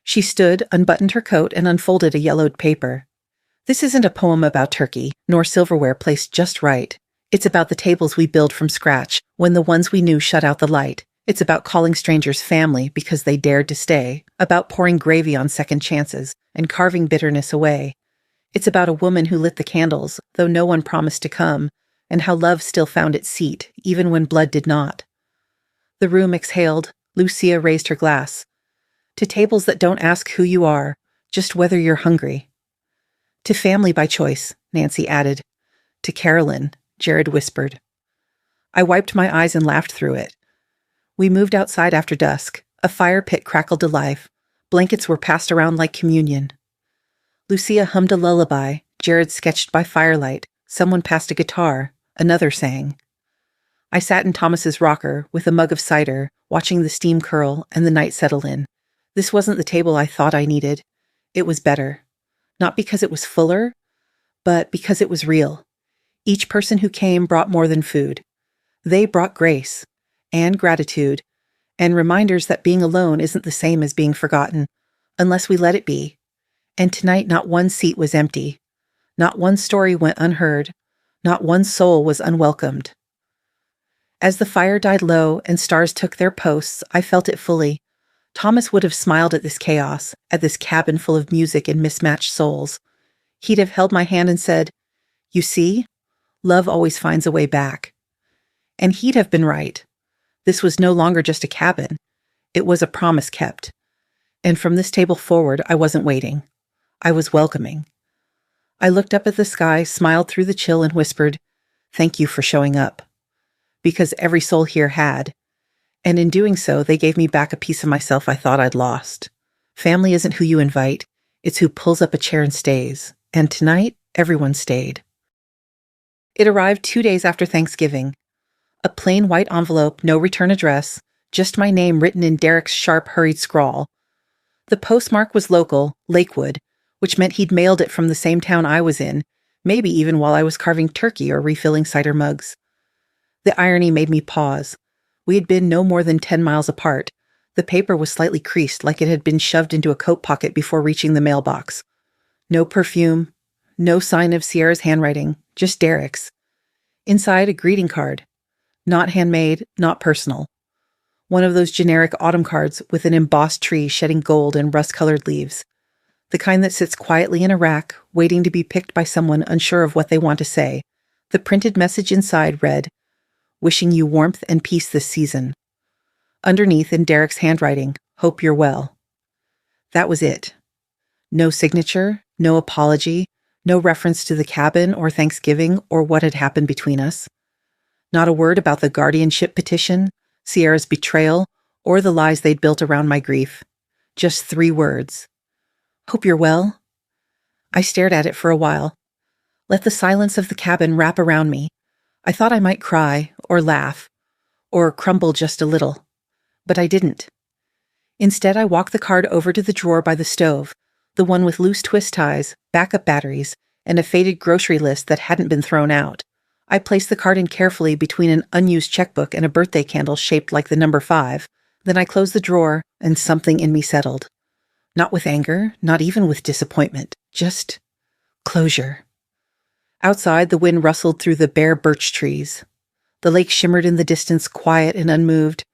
A: She stood, unbuttoned her coat, and unfolded a yellowed paper. "This isn't a poem about turkey, nor silverware placed just right. It's about the tables we build from scratch, when the ones we knew shut out the light. It's about calling strangers family because they dared to stay, about pouring gravy on second chances, and carving bitterness away. It's about a woman who lit the candles, though no one promised to come, and how love still found its seat, even when blood did not." The room exhaled. Lucia raised her glass. "To tables that don't ask who you are, just whether you're hungry." "To family by choice," Nancy added. "To Carolyn," Jared whispered. I wiped my eyes and laughed through it. We moved outside after dusk. A fire pit crackled to life. Blankets were passed around like communion. Lucia hummed a lullaby. Jared sketched by firelight. Someone passed a guitar. Another sang. I sat in Thomas's rocker with a mug of cider, watching the steam curl and the night settle in. This wasn't the table I thought I needed. It was better. Not because it was fuller, but because it was real. Each person who came brought more than food. They brought grace, and gratitude, and reminders that being alone isn't the same as being forgotten, unless we let it be. And tonight not one seat was empty. Not one story went unheard. Not one soul was unwelcomed. As the fire died low and stars took their posts, I felt it fully. Thomas would have smiled at this chaos, at this cabin full of music and mismatched souls. He'd have held my hand and said, "You see, love always finds a way back." And he'd have been right. This was no longer just a cabin. It was a promise kept. And from this table forward, I wasn't waiting. I was welcoming. I looked up at the sky, smiled through the chill, and whispered, "Thank you for showing up." Because every soul here had. And in doing so, they gave me back a piece of myself I thought I'd lost. Family isn't who you invite. It's who pulls up a chair and stays. And tonight, everyone stayed. It arrived 2 days after Thanksgiving. A plain white envelope, no return address, just my name written in Derek's sharp, hurried scrawl. The postmark was local, Lakewood, which meant he'd mailed it from the same town I was in, maybe even while I was carving turkey or refilling cider mugs. The irony made me pause. We had been no more than 10 miles apart. The paper was slightly creased, like it had been shoved into a coat pocket before reaching the mailbox. No perfume, no sign of Sierra's handwriting, just Derek's. Inside, a greeting card. Not handmade, not personal. One of those generic autumn cards with an embossed tree shedding gold and rust-colored leaves. The kind that sits quietly in a rack, waiting to be picked by someone unsure of what they want to say. The printed message inside read, "Wishing you warmth and peace this season." Underneath, in Derek's handwriting, "Hope you're well." That was it. No signature, no apology, no reference to the cabin or Thanksgiving or what had happened between us. Not a word about the guardianship petition, Sierra's betrayal, or the lies they'd built around my grief. Just 3 words. Hope you're well. I stared at it for a while. Let the silence of the cabin wrap around me. I thought I might cry, or laugh, or crumble just a little. But I didn't. Instead, I walked the card over to the drawer by the stove, the one with loose twist ties, backup batteries, and a faded grocery list that hadn't been thrown out. I placed the card in carefully between an unused checkbook and a birthday candle shaped like the number 5. Then I closed the drawer, and something in me settled. Not with anger, not even with disappointment, just closure. Outside, the wind rustled through the bare birch trees. The lake shimmered in the distance, quiet and unmoved.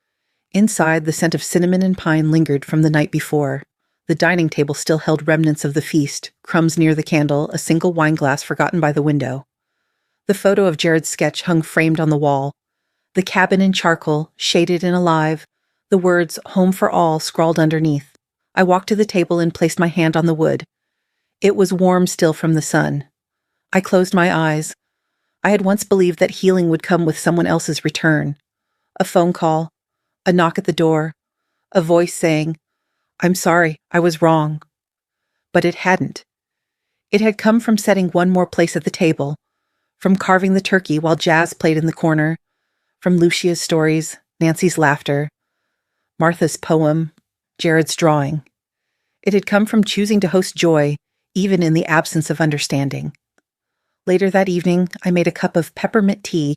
A: Inside, the scent of cinnamon and pine lingered from the night before. The dining table still held remnants of the feast, crumbs near the candle, a single wine glass forgotten by the window. The photo of Jared's sketch hung framed on the wall. The cabin in charcoal, shaded and alive, the words "Home for All" scrawled underneath. I walked to the table and placed my hand on the wood. It was warm still from the sun. I closed my eyes. I had once believed that healing would come with someone else's return. A phone call, a knock at the door, a voice saying, "I'm sorry, I was wrong." But it hadn't. It had come from setting one more place at the table, from carving the turkey while jazz played in the corner, from Lucia's stories, Nancy's laughter, Martha's poem, Jared's drawing. It had come from choosing to host joy, even in the absence of understanding. Later that evening, I made a cup of peppermint tea,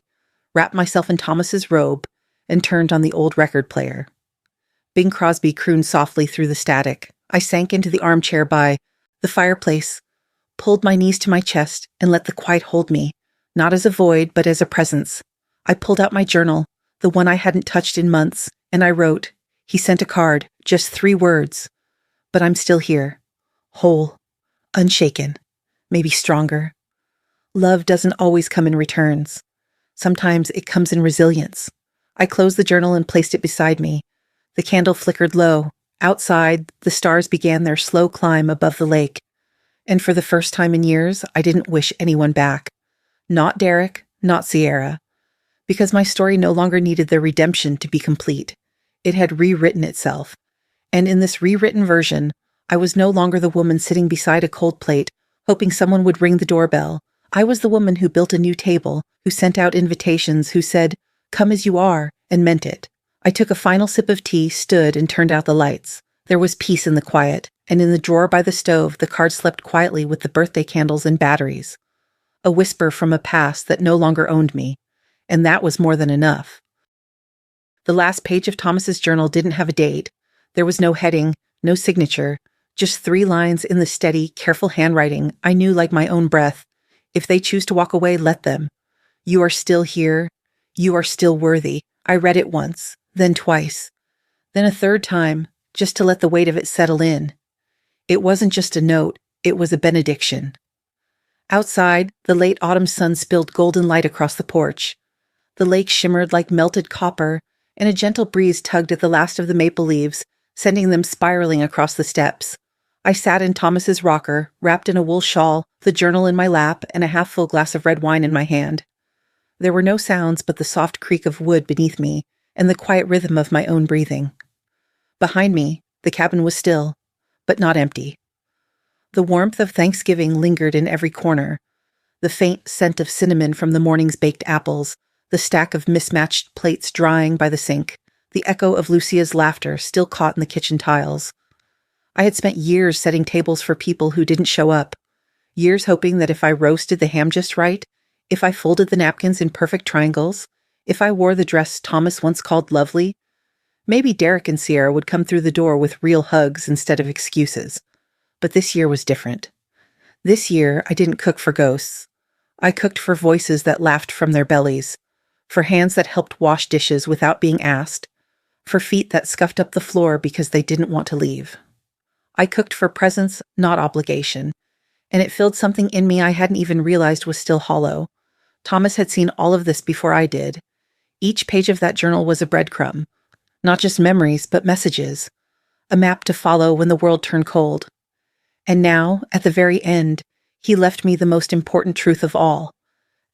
A: wrapped myself in Thomas's robe, and turned on the old record player. Bing Crosby crooned softly through the static. I sank into the armchair by the fireplace, pulled my knees to my chest, and let the quiet hold me, not as a void, but as a presence. I pulled out my journal, the one I hadn't touched in months, and I wrote. He sent a card, just 3 words. But I'm still here, whole, unshaken, maybe stronger. Love doesn't always come in returns. Sometimes it comes in resilience. I closed the journal and placed it beside me. The candle flickered low. Outside, the stars began their slow climb above the lake. And for the first time in years, I didn't wish anyone back. Not Derek, not Sierra. Because my story no longer needed their redemption to be complete. It had rewritten itself. And in this rewritten version, I was no longer the woman sitting beside a cold plate, hoping someone would ring the doorbell. I was the woman who built a new table, who sent out invitations, who said, "Come as you are," and meant it. I took a final sip of tea, stood, and turned out the lights. There was peace in the quiet, and in the drawer by the stove, the card slept quietly with the birthday candles and batteries. A whisper from a past that no longer owned me, and that was more than enough. The last page of Thomas's journal didn't have a date. There was no heading, no signature, just 3 lines in the steady, careful handwriting I knew like my own breath. If they choose to walk away, let them. You are still here. You are still worthy. I read it once, then twice, then a 3rd time, just to let the weight of it settle in. It wasn't just a note, it was a benediction. Outside, the late autumn sun spilled golden light across the porch. The lake shimmered like melted copper, and a gentle breeze tugged at the last of the maple leaves, sending them spiraling across the steps. I sat in Thomas's rocker, wrapped in a wool shawl, the journal in my lap, and a half-full glass of red wine in my hand. There were no sounds but the soft creak of wood beneath me and the quiet rhythm of my own breathing. Behind me, the cabin was still, but not empty. The warmth of Thanksgiving lingered in every corner, the faint scent of cinnamon from the morning's baked apples, the stack of mismatched plates drying by the sink, the echo of Lucia's laughter still caught in the kitchen tiles. I had spent years setting tables for people who didn't show up, years hoping that if I roasted the ham just right, if I folded the napkins in perfect triangles, if I wore the dress Thomas once called lovely, maybe Derek and Sierra would come through the door with real hugs instead of excuses. But this year was different. This year, I didn't cook for ghosts. I cooked for voices that laughed from their bellies, for hands that helped wash dishes without being asked, for feet that scuffed up the floor because they didn't want to leave. I cooked for presence, not obligation, and it filled something in me I hadn't even realized was still hollow. Thomas had seen all of this before I did. Each page of that journal was a breadcrumb, not just memories, but messages, a map to follow when the world turned cold. And now, at the very end, he left me the most important truth of all.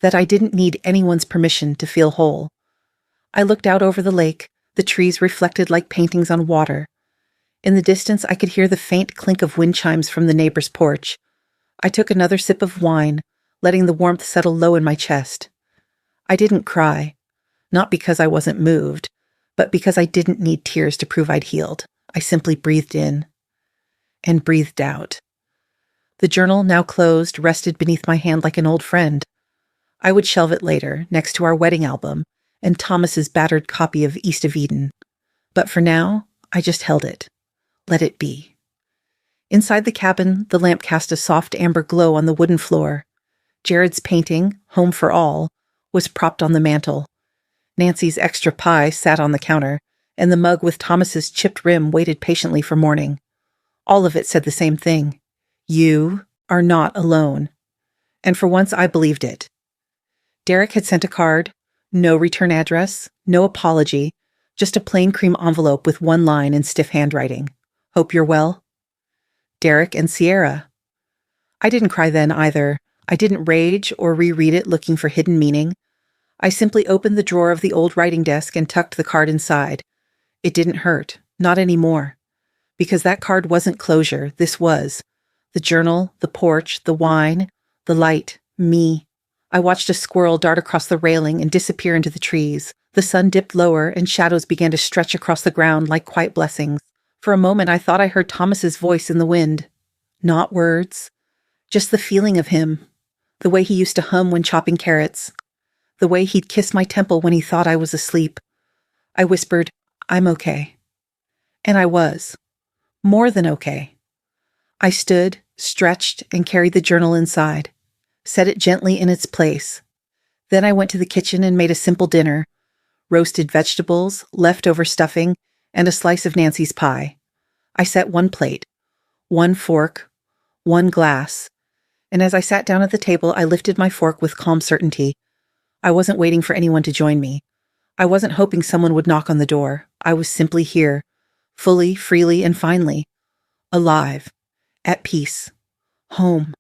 A: that I didn't need anyone's permission to feel whole. I looked out over the lake, the trees reflected like paintings on water. In the distance, I could hear the faint clink of wind chimes from the neighbor's porch. I took another sip of wine, letting the warmth settle low in my chest. I didn't cry, not because I wasn't moved, but because I didn't need tears to prove I'd healed. I simply breathed in and breathed out. The journal, now closed, rested beneath my hand like an old friend. I would shelve it later, next to our wedding album and Thomas's battered copy of East of Eden. But for now, I just held it. Let it be. Inside the cabin, the lamp cast a soft amber glow on the wooden floor. Jared's painting, Home for All, was propped on the mantel. Nancy's extra pie sat on the counter, and the mug with Thomas's chipped rim waited patiently for morning. All of it said the same thing. You are not alone. And for once, I believed it. Derek had sent a card, no return address, no apology, just a plain cream envelope with one line in stiff handwriting. Hope you're well. Derek and Sierra. I didn't cry then either. I didn't rage or reread it looking for hidden meaning. I simply opened the drawer of the old writing desk and tucked the card inside. It didn't hurt, not anymore. Because that card wasn't closure, this was. The journal, the porch, the wine, the light, me. I watched a squirrel dart across the railing and disappear into the trees. The sun dipped lower and shadows began to stretch across the ground like quiet blessings. For a moment I thought I heard Thomas's voice in the wind. Not words, just the feeling of him. The way he used to hum when chopping carrots. The way he'd kiss my temple when he thought I was asleep. I whispered, I'm okay. And I was. More than okay. I stood, stretched, and carried the journal inside. Set it gently in its place. Then I went to the kitchen and made a simple dinner. Roasted vegetables, leftover stuffing, and a slice of Nancy's pie. I set one plate, one fork, one glass, and as I sat down at the table, I lifted my fork with calm certainty. I wasn't waiting for anyone to join me. I wasn't hoping someone would knock on the door. I was simply here, fully, freely, and finally. Alive. At peace. Home.